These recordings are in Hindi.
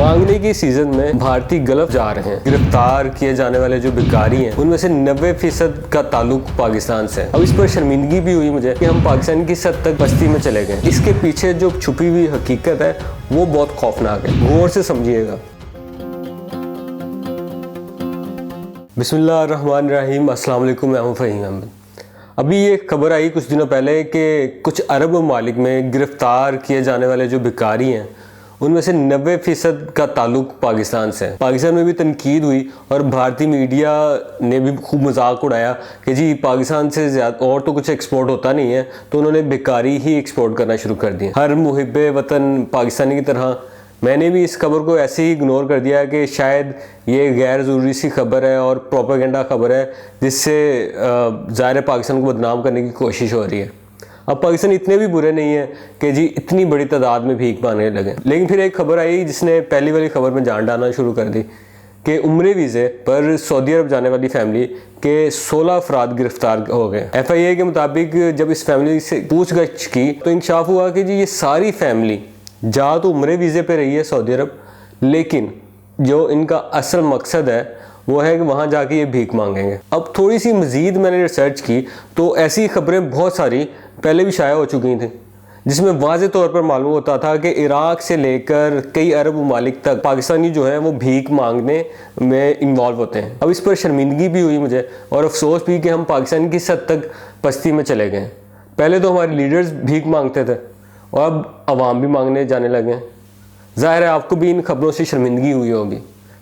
मांगने की सीजन में भारतीय गल्फ जा रहे हैं। गिरफ्तार किए जाने वाले जो भिखारी हैं उनमें से 90% का ताल्लुक पाकिस्तान से है। अब इस पर शर्मिंदगी भी हुई मुझे कि हम पाकिस्तान की सद तक बस्ती में चले गए। इसके पीछे जो छुपी हुई हकीकत है वो बहुत खौफनाक है, गौर से समझिएगा। बिस्मिल्लाहिर्रहमानिर्रहीम, अस्सलाम वालेकुम, मैं हूं फ़हीम अहमद। अभी ये खबर आई कुछ दिनों पहले कि कुछ अरब ममालिक में गिरफ्तार किए जाने वाले जो भिखारी हैं उनमें से 90% का ताल्लुक पाकिस्तान से है। पाकिस्तान में भी तनकीद हुई और भारतीय मीडिया ने भी खूब मजाक उड़ाया कि जी पाकिस्तान से ज़्यादा और तो कुछ एक्सपोर्ट होता नहीं है, तो उन्होंने भिखारी ही एक्सपोर्ट करना शुरू कर दिए। हर मुहिब्बे वतन पाकिस्तानी की तरह मैंने भी इस खबर को ऐसे ही इग्नोर कर दिया कि शायद ये गैर ज़रूरी सी खबर है और प्रोपेगेंडा खबर है जिससे ज़ाहिर पाकिस्तान को बदनाम करने की कोशिश हो रही है। अब पाकिस्तान इतने भी बुरे नहीं है कि जी इतनी बड़ी तादाद में भीख मांगने लगे। लेकिन फिर एक खबर आई जिसने पहली वाली खबर में जान डालना शुरू कर दी कि उम्रे वीज़े पर सऊदी अरब जाने वाली फैमिली के 16 अफराद गिरफ्तार हो गए। FIA के मुताबिक जब इस फैमिली से पूछगछ की तो इंकशाफ हुआ कि जी ये सारी फैमिली जा तो उम्रे वीज़े पे रही है सऊदी अरब, लेकिन जो इनका असल मकसद है वो है कि वहाँ जाके ये भीख मांगेंगे। अब थोड़ी सी मज़ीद मैंने रिसर्च की तो ऐसी खबरें बहुत सारी पहले भी शाया हो चुकी थी जिसमें वाज़े तौर पर मालूम होता था कि इराक़ से लेकर कई अरब ममालिक तक पाकिस्तानी जो है वो भीख मांगने में इन्वॉल्व होते हैं। अब इस पर शर्मिंदगी भी हुई मुझे और अफसोस भी कि हम पाकिस्तान की सद तक बस्ती में चले गए। पहले तो हमारे लीडर्स भीख मांगते थे और अब अवाम भी मांगने जाने लगे। ज़ाहिर है आपको भी इन खबरों से शर्मिंदगी हुई होगी,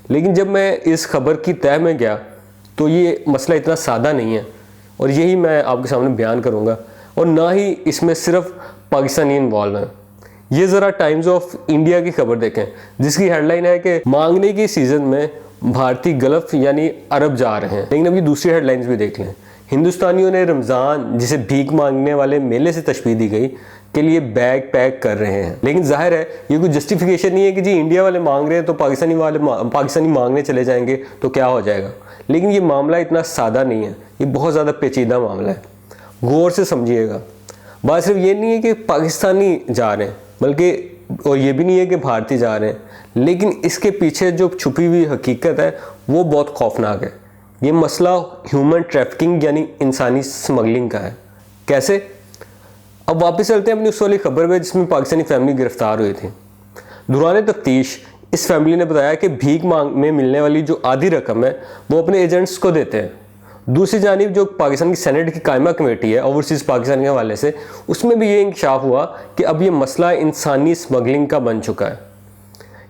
लेकिन जब मैं इस खबर की तह में गया तो ये मसला इतना सादा नहीं है और यही मैं आपके सामने बयान करूँगा। और ना ही इसमें सिर्फ पाकिस्तानी इन्वॉल्व हैं। ये ज़रा टाइम्स ऑफ इंडिया की खबर देखें जिसकी हेडलाइन है कि मांगने की सीज़न में भारतीय गल्फ यानी अरब जा रहे हैं। लेकिन अभी दूसरी हेडलाइंस भी देख लें। हिंदुस्तानियों ने रमज़ान, जिसे भीख मांगने वाले मेले से तशबीह दी गई, के लिए बैग पैक कर रहे हैं। लेकिन जाहिर है ये कोई जस्टिफिकेशन नहीं है कि जी इंडिया वाले मांग रहे हैं तो पाकिस्तानी मांगने चले जाएंगे तो क्या हो जाएगा। लेकिन ये मामला इतना सादा नहीं है, ये बहुत ज़्यादा पेचीदा मामला है, गौर से समझिएगा। बात सिर्फ ये नहीं है कि पाकिस्तानी जा रहे हैं, बल्कि और ये भी नहीं है कि भारतीय जा रहे हैं, लेकिन इसके पीछे जो छुपी हुई हकीकत है वो बहुत खौफनाक है। ये मसला ह्यूमन ट्रैफिकिंग यानी इंसानी स्मगलिंग का है। कैसे? अब वापस चलते हैं अपनी उस वाली खबर में जिसमें पाकिस्तानी फैमिली गिरफ्तार हुई थी। दौरान तफ्तीश इस फैमिली ने बताया कि भीख मांग में मिलने वाली जो आधी रकम है वो अपने एजेंट्स को देते हैं। दूसरी जानिब जो पाकिस्तान की सेनेट की कायमा कमेटी है ओवरसीज़ पाकिस्तान के हवाले से, उसमें भी ये इंकशाफ हुआ कि अब ये मसला इंसानी स्मगलिंग का बन चुका है।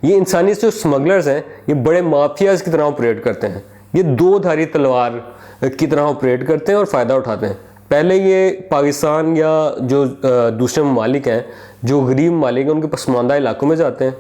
ये इंसानी जो स्मगलर्स हैं ये बड़े माफियाज़ की तरह ऑपरेट करते हैं। ये दो धारी तलवार की तरह ऑपरेट करते हैं और फ़ायदा उठाते हैं। पहले ये पाकिस्तान या जो दूसरे ममालिक हैं, जो गरीब ममालिक हैं, उनके पसमानदा इलाकों में जाते हैं,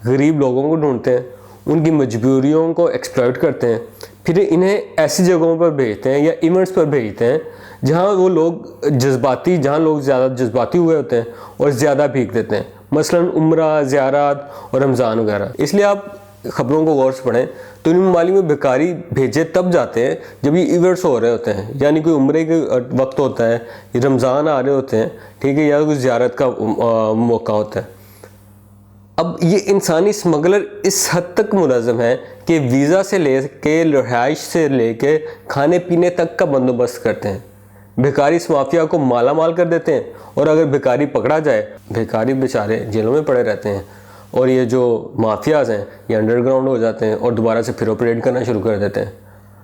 गरीब लोगों को ढूंढते हैं, उनकी मजबूरियों को एक्सप्लॉइट करते हैं, फिर इन्हें ऐसी जगहों पर भेजते हैं या इवेंट्स पर भेजते हैं जहाँ वो लोग जहाँ लोग ज़्यादा जज्बाती हुए होते हैं और ज़्यादा भीख देते हैं, मसलन उम्रा, ज़ियारत और रमज़ान वगैरह। इसलिए आप खबरों को गौर से पढ़ें तो इन ममालिक में भिखारी भेजे तब जाते हैं जब ये इवेंट्स हो रहे होते हैं, यानी कोई उम्रे के वक्त होता है, ये रमज़ान आ रहे होते हैं, ठीक है, या कोई ज़ियारत का मौका होता है। अब ये इंसानी स्मगलर इस हद तक मुलज़म है कि वीज़ा से ले के रिहाइश से ले के खाने पीने तक का बंदोबस्त करते हैं। भिखारी इस माफिया को माला माल कर देते हैं और अगर भिखारी पकड़ा जाए, भिखारी बेचारे जेलों में पड़े रहते हैं और ये जो माफियाज़ हैं ये अंडरग्राउंड हो जाते हैं और दोबारा से फिर ऑपरेट करना शुरू कर देते हैं।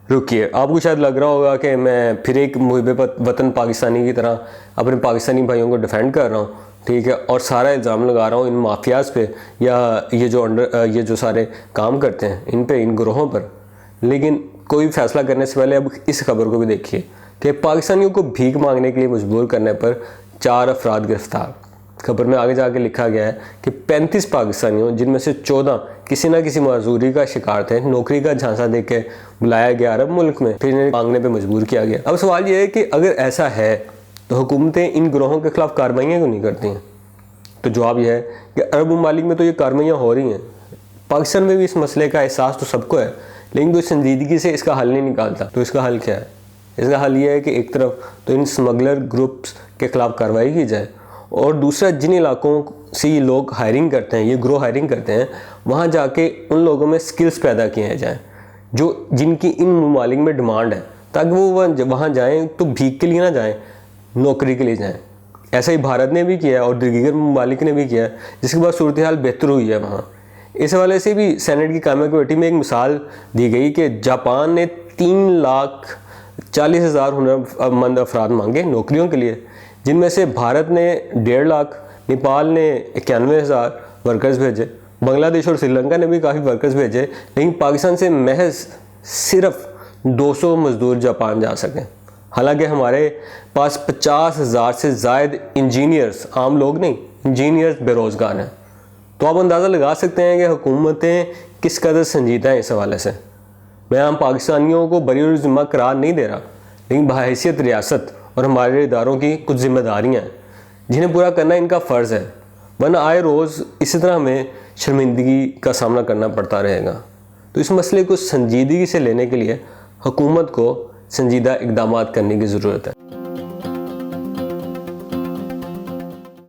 रुकिए, आपको शायद लग रहा होगा कि मैं फिर एक मुहिब्बे वतन पाकिस्तानी की तरह अपने पाकिस्तानी भाइयों को डिफेंड कर रहा हूँ, ठीक है, और सारा इल्ज़ाम लगा रहा हूँ इन माफियाज़ पे या ये जो सारे काम करते हैं इन पे, इन ग्रोहों पर। लेकिन कोई फैसला करने से पहले अब इस खबर को भी देखिए कि पाकिस्तानियों को भीख मांगने के लिए मजबूर करने पर 4 अफराद गिरफ्तार। खबर में आगे जाके लिखा गया है कि 35 पाकिस्तानियों, जिनमें से 14 किसी न किसी माजूरी का शिकार थे, नौकरी का झांसा देके बुलाया गया अरब मुल्क में, फिर इन्हें मांगने पे मजबूर किया गया। अब सवाल यह है कि अगर ऐसा है तो हुकूमतें इन ग्रोहों के खिलाफ कार्रवाइयाँ क्यों नहीं करती हैं? तो जवाब यह है कि अरब ममालिक में तो ये कार्रवाइयाँ हो रही हैं। पाकिस्तान में भी इस मसले का एहसास तो सबको है, लेकिन कोई संजीदगी से इसका हल नहीं निकालता। तो इसका हल क्या है? इसका हल ये है कि एक तरफ तो इन स्मगलर ग्रुप्स के खिलाफ कार्रवाई की जाए और दूसरा जिन इलाकों से ये लोग हायरिंग करते हैं, ये ग्रो हायरिंग करते हैं, वहाँ जाके उन लोगों में स्किल्स पैदा किए जाएँ जो जिनकी इन ममालिक में डिमांड है, ताकि वो वहाँ जाएँ तो भीख के लिए ना जाएँ, नौकरी के लिए जाएँ। ऐसा ही भारत ने भी किया है और दीगर ममालिक ने भी किया है, जिसके बाद सूरत हाल बेहतर हुई है वहाँ। इस हवाले से भी सेनेट की कायमा कमेटी में एक मिसाल दी गई कि जापान ने 3,40,000 हुनरमंद अफराद मांगे नौकरियों के लिए, जिनमें से भारत ने 1.5 लाख, नेपाल ने 91,000 वर्कर्स भेजे, बांग्लादेश और श्रीलंका ने भी काफ़ी वर्कर्स भेजे, लेकिन पाकिस्तान से महज सिर्फ 200 मज़दूर जापान जा सकें। हालांकि हमारे पास 50,000 से ज़ायद इंजीनियर्स, आम लोग नहीं, इंजीनियर्स बेरोज़गार हैं। तो आप अंदाज़ा लगा सकते हैं कि हुकूमतें किस कदर संजीदा हैं इस हवाले से। मैं आम पाकिस्तानियों को बरी और ज़िम्मा करार नहीं दे रहा, लेकिन बहैसियत रियासत और हमारे इदारों की कुछ जिम्मेदारियाँ हैं जिन्हें पूरा करना इनका फ़र्ज़ है, वरना आए रोज़ इसी तरह हमें शर्मिंदगी का सामना करना पड़ता रहेगा। तो इस मसले को संजीदगी से लेने के लिए हुकूमत को संजीदा इक़दामात करने की ज़रूरत है।